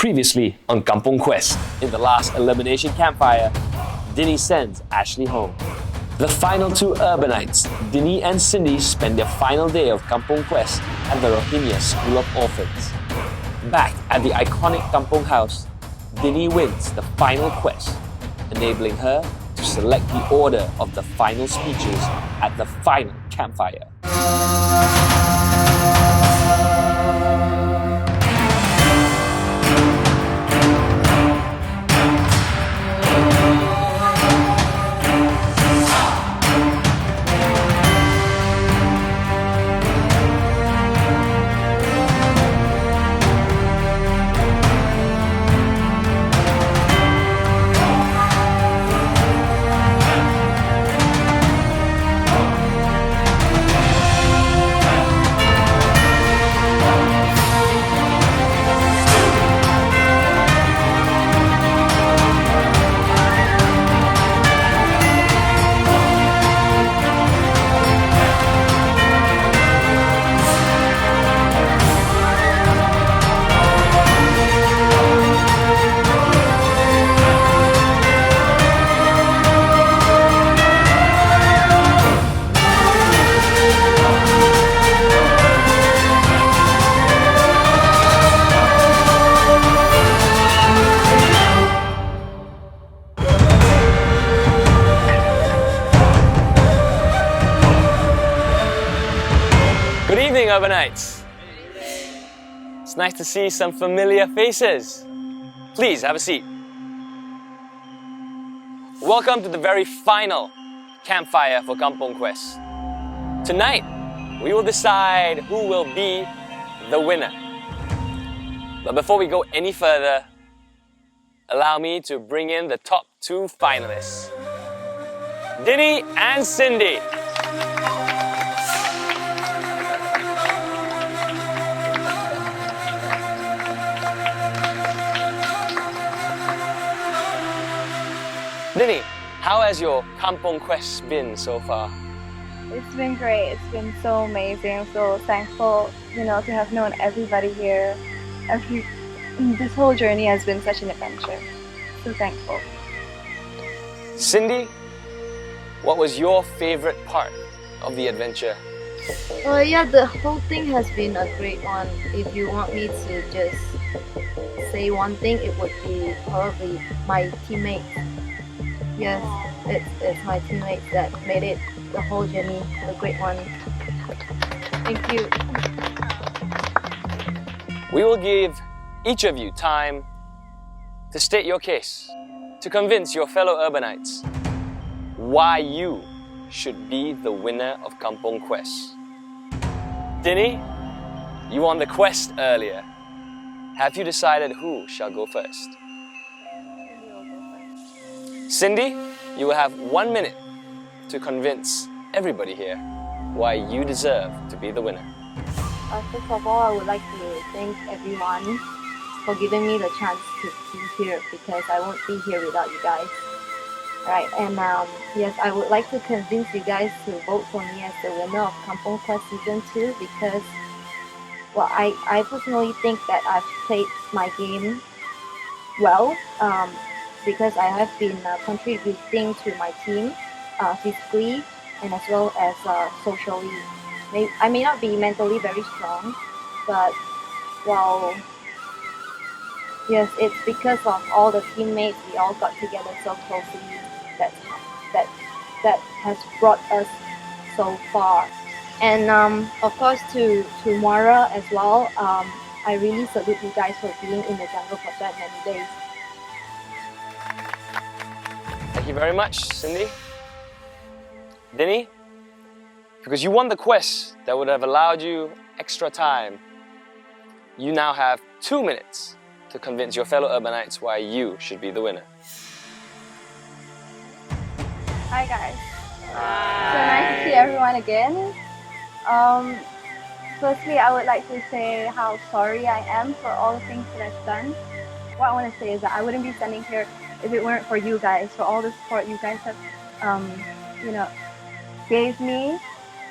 Previously on Kampung Quest, in the last elimination campfire, Dinny sends Ashley home. The final two urbanites, Dinny and Cindy, spend their final day of Kampung Quest at the Rohingya School of Orphans. Back at the iconic Kampung house, Dinny wins the final quest, enabling her to select the order of the final speeches at the final campfire. Good evening, urbanites. It's nice to see some familiar faces. Please have a seat. Welcome to the very final campfire for Kampung Quest. Tonight, we will decide who will be the winner. But before we go any further, allow me to bring in the top two finalists, Dinny and Cindy. Dinny, how has your Kampung Quest been so far? It's been great. It's been so amazing. I'm so thankful, to have known everybody here. This whole journey has been such an adventure. So thankful. Cindy, what was your favorite part of the adventure? Yeah, the whole thing has been a great one. If you want me to just say one thing, it would be probably my teammates. Yes, it's my teammates that made it the whole journey a great one. Thank you. We will give each of you time to state your case, to convince your fellow urbanites why you should be the winner of Kampung Quest. Dinny, you won the quest earlier. Have you decided who shall go first? Cindy, you will have 1 minute to convince everybody here why you deserve to be the winner. First of all, I would like to thank everyone for giving me the chance to be here, because I won't be here without you guys. Right, and yes, I would like to convince you guys to vote for me as the winner of Kampung Quest Season 2, because, well, I personally think that I've played my game well. Because I have been contributing to my team physically and as well as socially. I may not be mentally very strong, but well, yes, it's because of all the teammates. We all got together so closely. That has brought us so far. And of course to Moira as well. I really salute you guys for being in the jungle for that many days. Thank you very much, Cindy. Dinny, because you won the quest that would have allowed you extra time, you now have 2 minutes to convince your fellow urbanites why you should be the winner. Hi guys. So nice to see everyone again. Firstly, I would like to say how sorry I am for all the things that I've done. What I want to say is that I wouldn't be standing here if it weren't for you guys, for all the support you guys have, gave me.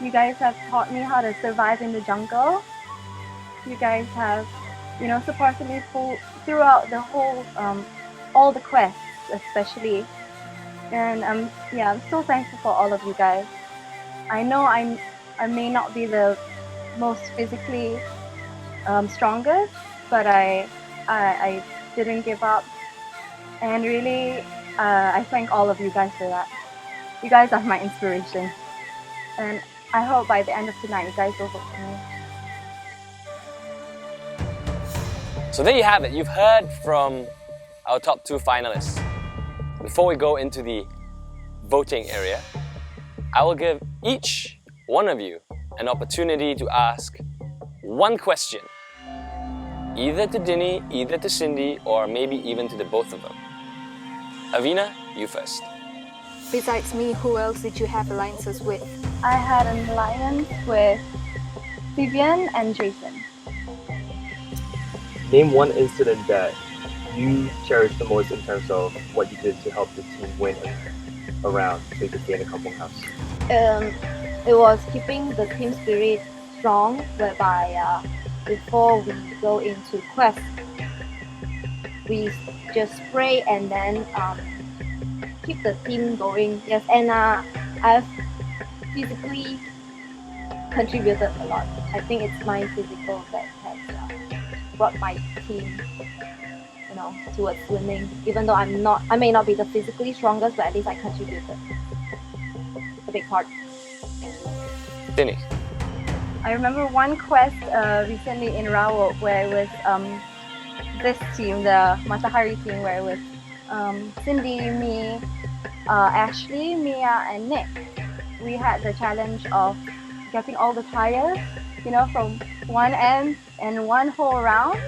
You guys have taught me how to survive in the jungle. You guys have supported me throughout the whole, all the quests, especially. And yeah, I'm so thankful for all of you guys. I know I may not be the most physically strongest, but I didn't give up, and really I thank all of you guys for that. You guys are my inspiration, and I hope by the end of tonight you guys will vote for me. So there you have it. You've heard from our top 2 finalists. Before we go into the voting area, I will give each one of you an opportunity to ask one question, either to Dini, either to Cindy, or maybe even to the both of them. Avina, you first. Besides me, who else did you have alliances with? I had an alliance with Vivian and Jason. Name one incident that you cherish the most in terms of what you did to help the team win around so you could stay in the Kampung house. It was keeping the team spirit strong, whereby before we go into quest, we just spray and then keep the team going. Yes, and I've physically contributed a lot. I think it's my physical that has brought my team, towards winning. Even though I may not be the physically strongest, but at least I contributed a big part. Dini. I remember one quest recently in Rawak where it was this team, the Matahari team, where it was Cindy, me, Ashley, Mia, and Nick. We had the challenge of getting all the tires, from one end and one whole round.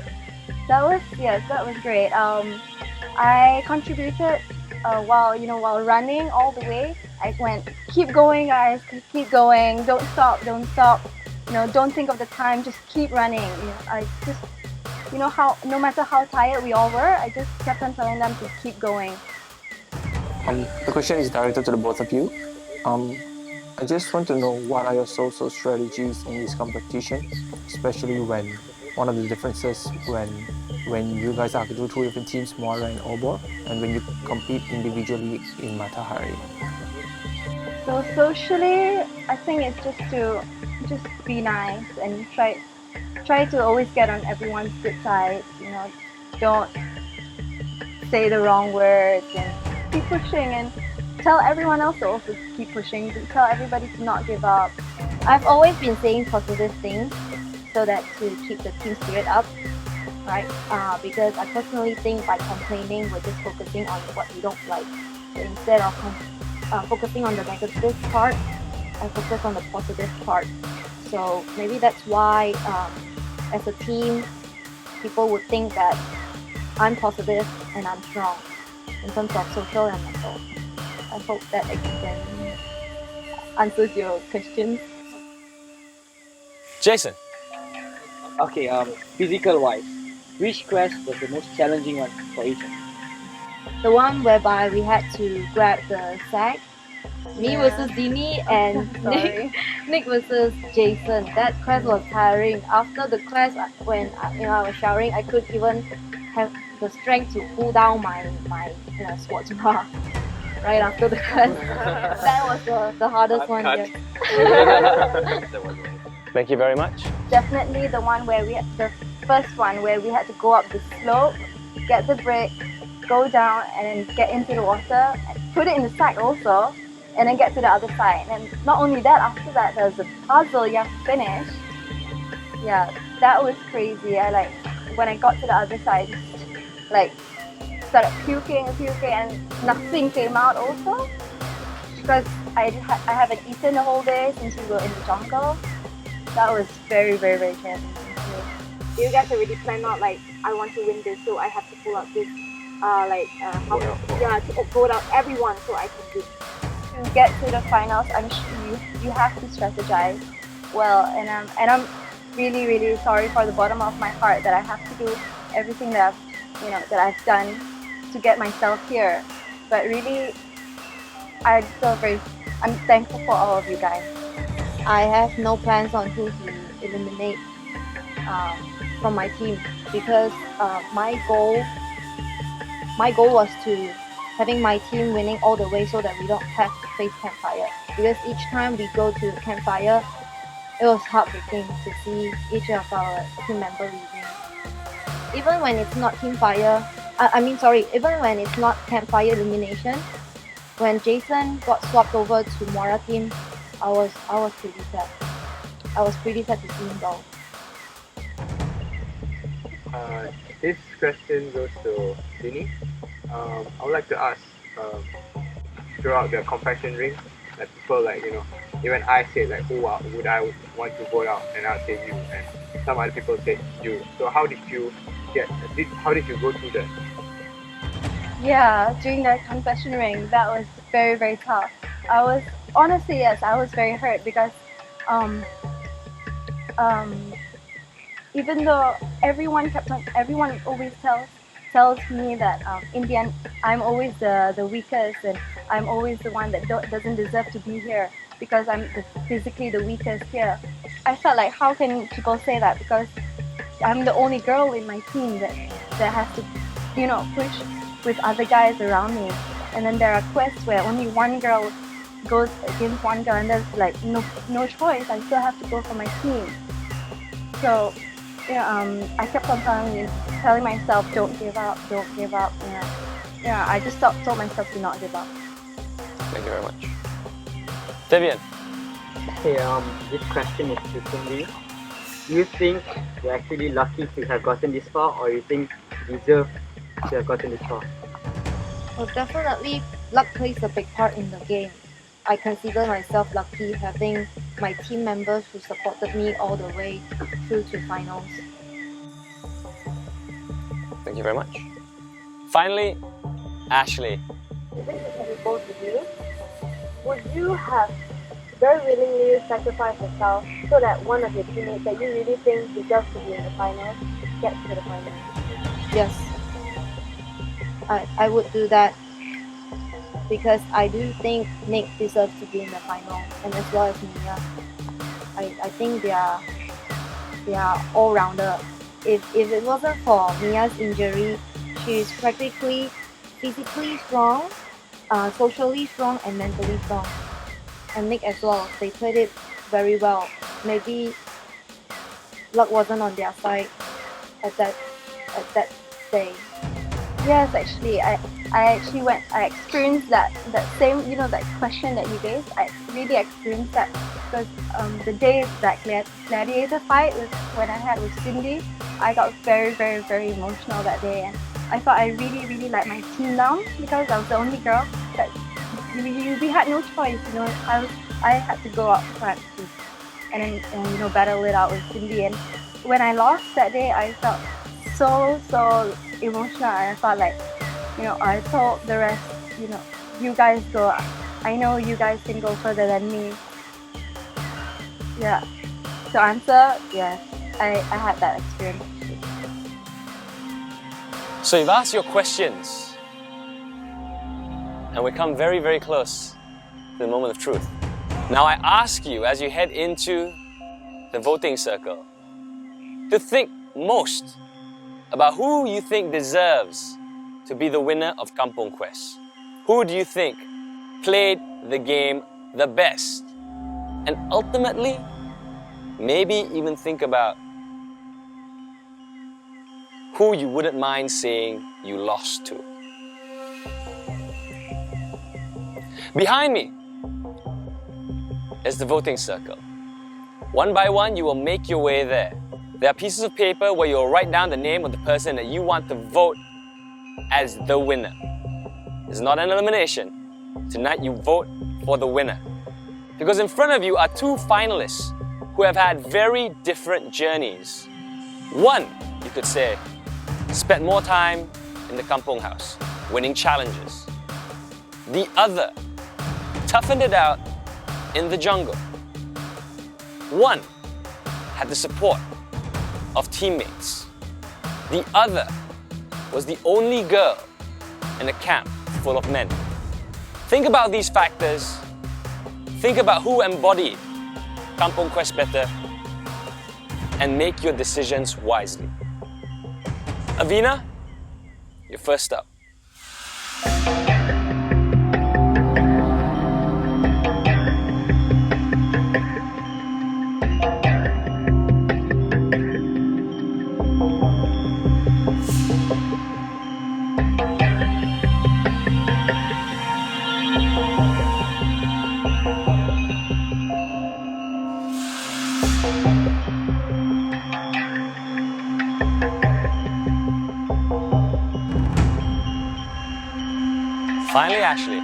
That was great. I contributed while running all the way. I went, keep going, guys, keep going, don't stop. Don't think of the time, just keep running. I just, how no matter how tired we all were, I just kept on telling them to keep going. The question is directed to the both of you. I just want to know, what are your social strategies in this competition, especially when one of the differences when you guys have to do 2 different teams, Moira and Obor, and when you compete individually in Matahari. So socially, I think it's just to be nice and try to always get on everyone's good side. Don't say the wrong words and keep pushing, and tell everyone else to also keep pushing. Tell everybody to not give up. I've always been saying positive things so that to keep the team spirit up, right? Because I personally think by complaining, we're just focusing on what we don't like. So instead of focusing on the negative part, I focus on the positive part. So maybe that's why, as a team, people would think that I'm positive and I'm strong in terms of social and mental. I hope that answers your questions. Jason. Okay, physical wise, which quest was the most challenging one for each of you? The one whereby we had to grab the sack. Me versus Dini and Nick versus Jason. That quest was tiring. After the quest, when I was showering, I couldn't even have the strength to pull down my sports bra right after the quest. That was the hardest one yet. Thank you very much. Definitely the first one where we had to go up the slope, get the brake, go down, and then get into the water, put it in the sack also, and then get to the other side. And not only that, after that there's a puzzle you have to finish. Yeah, that was crazy. When I got to the other side, started puking, and nothing came out also, because I haven't eaten the whole day since we were in the jungle. That was very, very, very challenging. You guys already planned out I want to win this, so I have to pull out this to vote out everyone so I can win. To get to the finals, I'm sure you have to strategize well, and I'm really, really sorry for the bottom of my heart that I have to do everything that I've done to get myself here. But really, I'm thankful for all of you guys. I have no plans on who to eliminate. from my team because my goal was to having my team winning all the way so that we don't have to face Campfire. Because each time we go to Campfire, it was heartbreaking to see each of our team members losing. Even when it's not Campfire, even when it's not Campfire elimination, when Jason got swapped over to Mora team, I was pretty sad. I was pretty sad to see him go. This question goes to Dini. I would like to ask, throughout the competition ring, that people even I say who would I want to vote out, and I'll say you, and some other people say you. So how did you go through that? Yeah, during the confession ring, that was very, very tough. I was honestly, I was very hurt because even though everyone always tells me that in the end I'm always the weakest and I'm always the one that doesn't deserve to be here because I'm physically the weakest here. I felt like, how can people say that? Because I'm the only girl in my team that has to, push with other guys around me. And then there are quests where only one girl goes against one girl, and there's no choice. I still have to go for my team. So I kept on telling myself, don't give up, don't give up. I just told myself to not give up. Thank you very much. Vivian. Hey, this question is to Cindy. Do you think you're actually lucky to have gotten this far, or you think you deserve to have gotten this far? Well, definitely luck plays a big part in the game. I consider myself lucky having my team members who supported me all the way through to finals. Thank you very much. Finally, Ashley. This is to be both of you. Would you have very willingly sacrificed yourself so that one of your teammates that you really think deserves to be in the finals gets to the finals? Yes. I would do that because I do think Nick deserves to be in the final, and as well as Mia. I think they are all-rounder. If it wasn't for Mia's injury, she's practically physically strong, socially strong, and mentally strong. And Nick as well, they played it very well. Maybe luck wasn't on their side at that day. Yes, actually, I experienced that same, that question that you gave. I really experienced that because the day that gladiator fight was when I had with Cindy, I got very, very, very emotional that day, and I thought I really, really let my team down because I was the only girl that we had no choice. I had to go out front and then battle it out with Cindy. And when I lost that day, I felt so emotional, and I felt like, I told the rest, you guys go. I know you guys can go further than me. Yeah. To answer, yes, I had that experience. So you've asked your questions, and we come very, very close to the moment of truth. Now I ask you, as you head into the voting circle, to think most about who you think deserves to be the winner of Kampung Quest. Who do you think played the game the best? And ultimately, maybe even think about who you wouldn't mind saying you lost to. Behind me is the voting circle. One by one, you will make your way there. There are pieces of paper where you'll write down the name of the person that you want to vote as the winner. It's not an elimination. Tonight you vote for the winner. Because in front of you are two finalists who have had very different journeys. One, you could say, spent more time in the kampung house, winning challenges. The other toughened it out in the jungle. One had the support of teammates. The other was the only girl in a camp full of men. Think about these factors. Think about who embodied Kampung Quest better, and make your decisions wisely. Avina, you're first up. Finally, Ashley.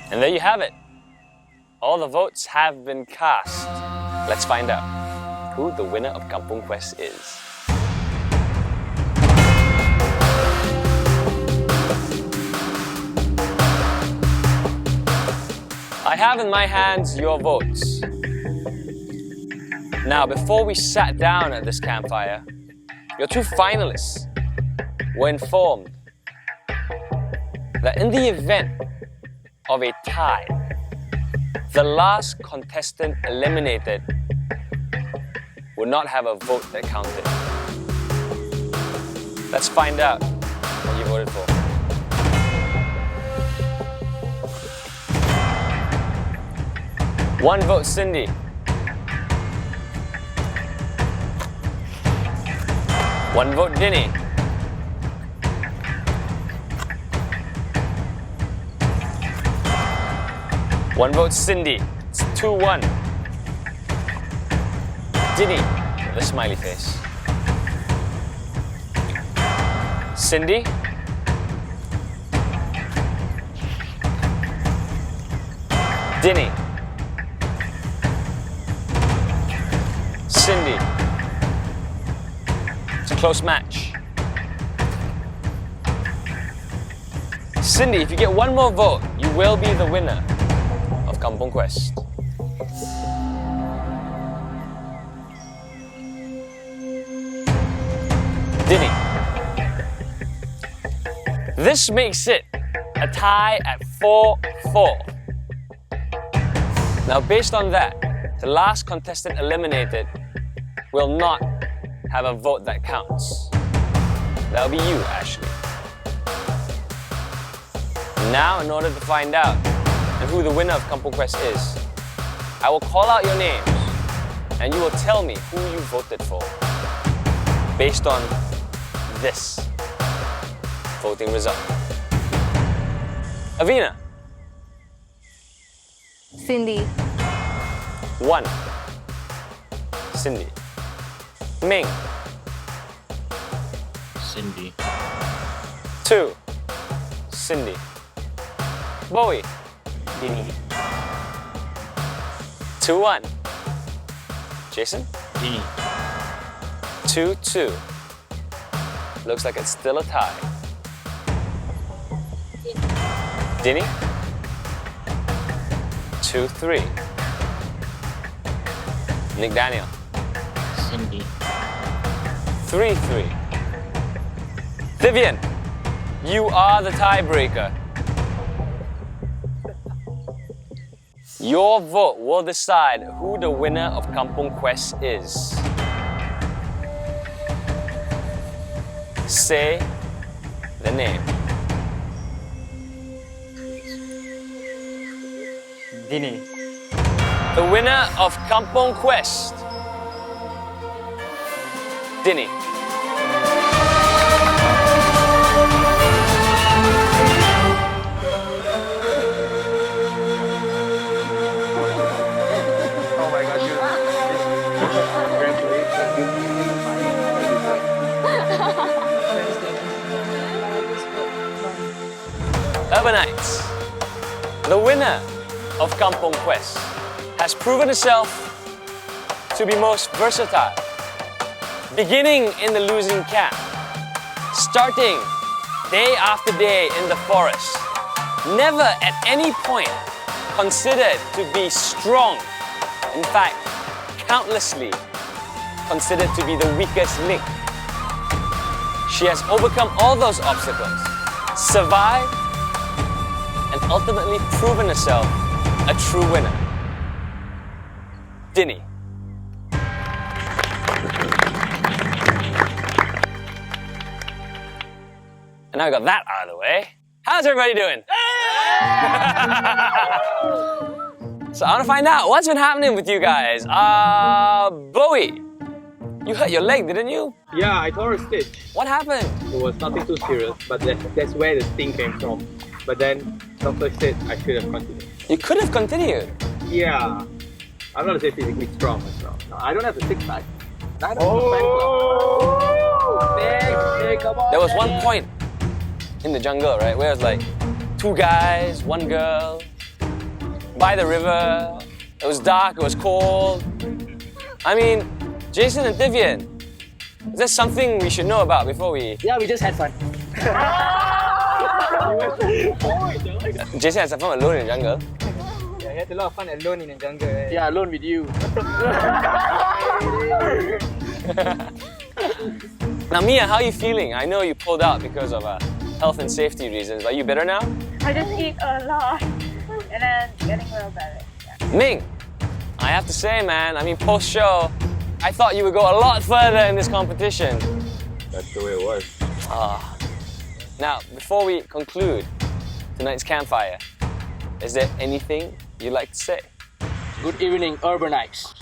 And there you have it. All the votes have been cast. Let's find out who the winner of Kampung Quest is. I have in my hands your votes. Now, before we sat down at this campfire, your two finalists were informed that in the event of a tie, the last contestant eliminated would not have a vote that counted. Let's find out what you voted for. One vote, Cindy. One vote, Dinny. One vote, Cindy. It's 2-1. Dinny, the smiley face. Cindy. Dinny. Cindy. It's a close match. Cindy, if you get one more vote, you will be the winner of Kampung Quest. Dinny. This makes it a tie at 4-4. Now, based on that, the last contestant eliminated will not have a vote that counts. That'll be you, Ashley. Now, in order to find out and who the winner of Kampung Quest is, I will call out your names and you will tell me who you voted for based on this voting result. Avina. Cindy. 1. Cindy. Ming. Cindy. 2. Cindy. Bowie. Dinny. 2-1. Jason. Dinny. 2-2. Looks like it's still a tie. Dinny. 2-3. Nick Daniel. Cindy. 3-3. Vivian, you are the tiebreaker. Your vote will decide who the winner of Kampung Quest is. Say the name. Dinny. The winner of Kampung Quest, Dinny. Oh my God, Urbanites, the winner of Kampung Quest, has proven itself to be most versatile. Beginning in the losing camp, starting day after day in the forest, never at any point considered to be strong. In fact, countlessly considered to be the weakest link She has overcome all those obstacles, survived, and ultimately proven herself a true winner. Dinny. And now we got that out of the way. How's everybody doing? So I want to find out what's been happening with you guys. Bowie, you hurt your leg, didn't you? Yeah, I tore a stitch. What happened? It was nothing too serious, but that's where the sting came from. But then doctor said I should have continued. You could have continued. Yeah, I'm not say physically strong as well. No, I don't have a six pack. I don't come on. There was one point in the jungle, right, where it was like 2 guys, 1 girl, by the river. It was dark, it was cold. I mean, Jason and Tivian, is there something we should know about before we... Yeah, we just had fun. Jason had some fun alone in the jungle. Yeah, I had a lot of fun alone in the jungle. Yeah, alone with you. Now Mia, how are you feeling? I know you pulled out because of health and safety reasons. Are you better now? I just eat a lot and then getting a little better. Yeah. Ming, I have to say, man, I mean, post-show, I thought you would go a lot further in this competition. That's the way it was. Now, before we conclude tonight's campfire, is there anything you'd like to say? Good evening, urbanites.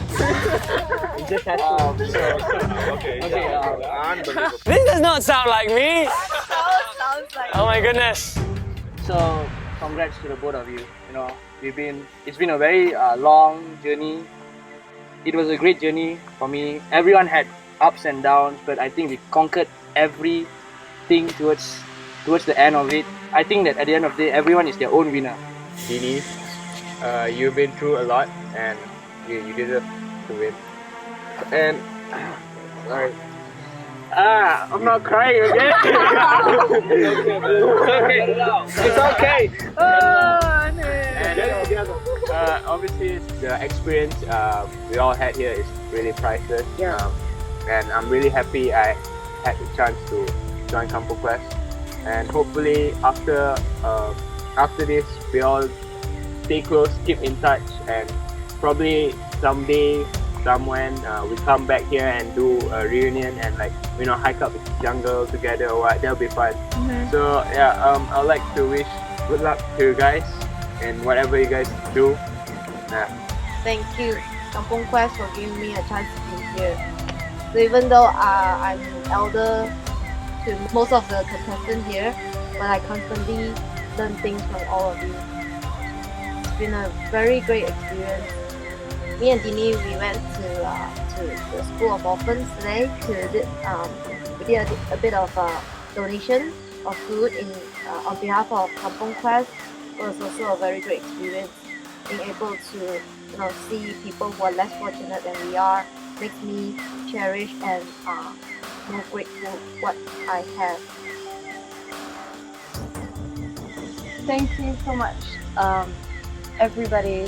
We just had Okay. Unbelievable. This does not sound like me! Sounds like Oh my goodness. So, congrats to the both of you. You know, it's been a very long journey. It was a great journey for me. Everyone had ups and downs, but I think we conquered everything towards the end of it. I think that at the end of the day, everyone is their own winner. Dini, you've been through a lot and you deserve to win. And sorry. I'm not crying again. It's okay. And obviously, the experience we all had here is really priceless. Yeah. And I'm really happy I had the chance to join Kampung Quest. And hopefully, after this, we all stay close, keep in touch, and probably someday, somewhere, we come back here and do a reunion and hike up the jungle together or what. That'll be fun. So yeah, I'd like to wish good luck to you guys in whatever you guys do. Thank you, Kampung Quest, for giving me a chance to be here. So even though I'm elder to most of the contestants here, but I constantly learn things from all of you. It's been a very great experience. Me and Dini, we went to the School of Orphans today we did a bit of donation of food on behalf of Kampung Quest. It was also a very great experience. Being able to see people who are less fortunate than we are makes me cherish and more grateful what I have. Thank you so much, everybody,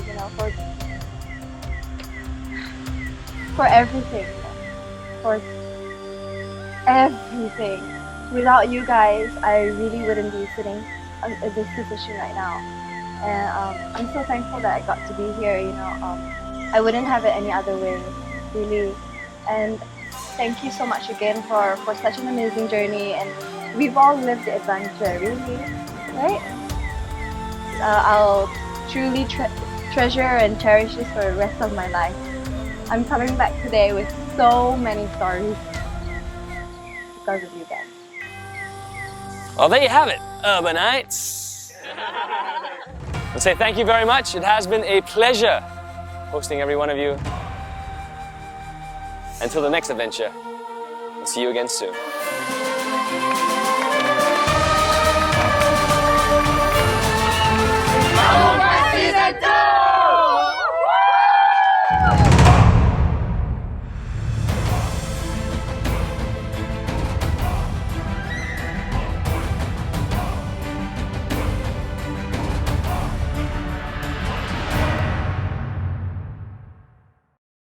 for everything, for everything. Without you guys, I really wouldn't be sitting in this position right now. And I'm so thankful that I got to be here. I wouldn't have it any other way, really. And thank you so much again for such an amazing journey. And we've all lived the adventure, really, right? I'll truly treasure and cherish this for the rest of my life. I'm coming back today with so many stories because of you guys. Well, there you have it, urbanites. Let's say thank you very much. It has been a pleasure hosting every one of you. Until the next adventure, we'll see you again soon.